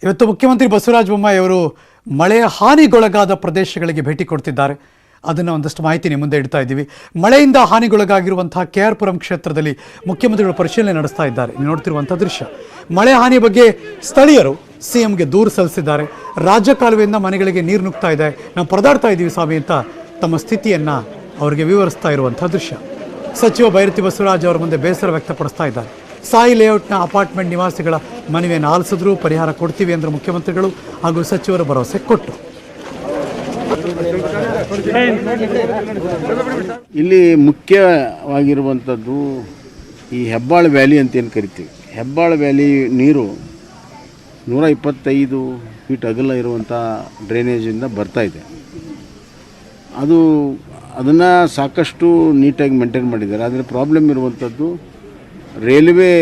ಇವತ್ತು ಮುಖ್ಯಮಂತ್ರಿ ಬಸವರಾಜ ಬೊಮ್ಮಾಯಿ ಅವರು ಮಳೆಯ ಹಾನಿಗೊಳಗಾದ ಪ್ರದೇಶಗಳಿಗೆ ಭೇಟಿ ಕೊಡ್ತಿದ್ದಾರೆ. ಅದನ್ನು ಒಂದಷ್ಟು ಮಾಹಿತಿ ನಿಮ್ಮ ಮುಂದೆ ಇಡ್ತಾ ಇದ್ದೀವಿ. ಮಳೆಯಿಂದ ಹಾನಿಗೊಳಗಾಗಿರುವಂತಹ ಕೆಆರ್ಪುರಂ ಕ್ಷೇತ್ರದಲ್ಲಿ ಮುಖ್ಯಮಂತ್ರಿಗಳು ಪರಿಶೀಲನೆ ನಡೆಸ್ತಾ ಇದ್ದಾರೆ. ನೀವು ನೋಡ್ತಿರುವಂಥ ದೃಶ್ಯ. ಮಳೆ ಹಾನಿ ಬಗ್ಗೆ ಸ್ಥಳೀಯರು ಸಿಎಂಗೆ ದೂರು ಸಲ್ಲಿಸಿದ್ದಾರೆ. ರಾಜ್ಯ ಕಾಲುವೆಯಿಂದ ಮನೆಗಳಿಗೆ ನೀರು ನುಗ್ತಾ ಇದೆ, ನಾವು ಪರದಾಡ್ತಾ ಇದ್ದೀವಿ ಸ್ವಾಮಿ ಅಂತ ತಮ್ಮ ಸ್ಥಿತಿಯನ್ನು ಅವರಿಗೆ ವಿವರಿಸ್ತಾ ಇರುವಂಥ ದೃಶ್ಯ. ಸಚಿವ ಬೈರತಿ ಬಸವರಾಜ್ ಅವರ ಮುಂದೆ ಬೇಸರ ವ್ಯಕ್ತಪಡಿಸ್ತಾ ಇದ್ದಾರೆ. ಸಾಯಿ ಲೇಔಟ್ನ ಅಪಾರ್ಟ್ಮೆಂಟ್ ನಿವಾಸಿಗಳ ಮನವಿಯನ್ನು ಆಲಿಸಿದ್ರು, ಪರಿಹಾರ ಕೊಡ್ತೀವಿ ಅಂದ್ರೆ ಮುಖ್ಯಮಂತ್ರಿಗಳು ಹಾಗೂ ಸಚಿವರು ಭರವಸೆ ಕೊಟ್ಟರು. ಇಲ್ಲಿ ಮುಖ್ಯವಾಗಿರುವಂಥದ್ದು ಈ ಹೆಬ್ಬಾಳ ವ್ಯಾಲಿ ಅಂತ ಏನು ಕರಿತೀವಿ. ಹೆಬ್ಬಾಳ ವ್ಯಾಲಿ ನೀರು 125 ಫೀಟ್ ಅಗಲ ಇರುವಂಥ ಡ್ರೈನೇಜಿಂದ ಬರ್ತಾಯಿದೆ. ಅದನ್ನು ಸಾಕಷ್ಟು ನೀಟಾಗಿ ಮೇಂಟೈನ್ ಮಾಡಿದ್ದಾರೆ. ಆದರೆ ಪ್ರಾಬ್ಲಮ್ ಇರುವಂಥದ್ದು ರೈಲ್ವೆ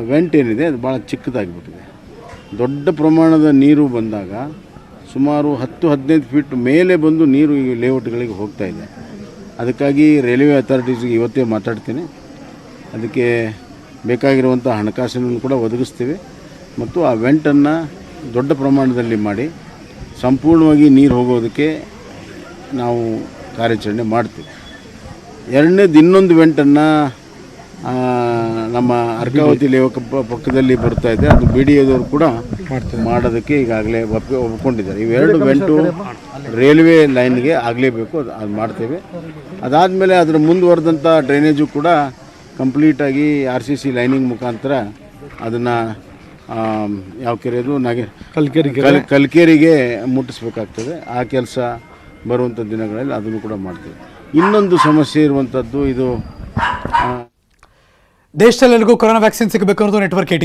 ವೆಂಟ್ ಏನಿದೆ ಅದು ಭಾಳ ಚಿಕ್ಕದಾಗಿಬಿಟ್ಟಿದೆ. ದೊಡ್ಡ ಪ್ರಮಾಣದ ನೀರು ಬಂದಾಗ ಸುಮಾರು 10-15 ಫೀಟ್ ಮೇಲೆ ಬಂದು ನೀರು ಈ ಲೇಔಟ್ಗಳಿಗೆ ಹೋಗ್ತಾ ಇದೆ. ಅದಕ್ಕಾಗಿ ರೈಲ್ವೆ ಅಥಾರಿಟೀಸ್ಗೆ ಇವತ್ತೇ ಮಾತಾಡ್ತೀನಿ. ಅದಕ್ಕೆ ಬೇಕಾಗಿರುವಂಥ ಹಣಕಾಸನ್ನು ಕೂಡ ಒದಗಿಸ್ತೀವಿ ಮತ್ತು ಆ ವೆಂಟನ್ನು ದೊಡ್ಡ ಪ್ರಮಾಣದಲ್ಲಿ ಮಾಡಿ ಸಂಪೂರ್ಣವಾಗಿ ನೀರು ಹೋಗೋದಕ್ಕೆ ನಾವು ಕಾರ್ಯಾಚರಣೆ ಮಾಡ್ತೀವಿ. ಎರಡನೇದು ಇನ್ನೊಂದು ವೆಂಟನ್ನು ನಮ್ಮ ಅರ್ಕಾವತಿ ಲೇಔಟ್ ಪಕ್ಕದಲ್ಲಿ ಬರ್ತಾ ಇದೆ, ಅದು ಬಿ ಡಿ ಎದವರು ಕೂಡ ಮಾಡೋದಕ್ಕೆ ಈಗಾಗಲೇ ಒಪ್ಕೊಂಡಿದ್ದಾರೆ. ಇವೆರಡು ವೆಂಟು ರೈಲ್ವೆ ಲೈನ್ಗೆ ಆಗಲೇಬೇಕು, ಅದು ಮಾಡ್ತೇವೆ. ಅದಾದಮೇಲೆ ಅದರ ಮುಂದುವರೆದಂಥ ಡ್ರೈನೇಜು ಕೂಡ ಕಂಪ್ಲೀಟಾಗಿ RCC ಲೈನಿಂಗ್ ಮುಖಾಂತರ ಅದನ್ನು ಯಾವ ಕೆರೆ ಅದು ಕಲ್ಕೇರಿಗೆ ಮುಟ್ಟಿಸ್ಬೇಕಾಗ್ತದೆ. ಆ ಕೆಲಸ ಬರುವಂಥ ದಿನಗಳಲ್ಲಿ ಅದನ್ನು ಕೂಡ ಮಾಡ್ತೇವೆ. ಇನ್ನೊಂದು ಸಮಸ್ಯೆ ಇರುವಂಥದ್ದು ಇದು ದೇಶದಲ್ಲೆಲ್ಲರಿಗೂ ಕೊರೋನಾ ವ್ಯಾಕ್ಸಿನ್ ಸಿಗಬೇಕು ಅನ್ನೋದು ನೆಟ್ವರ್ಕ್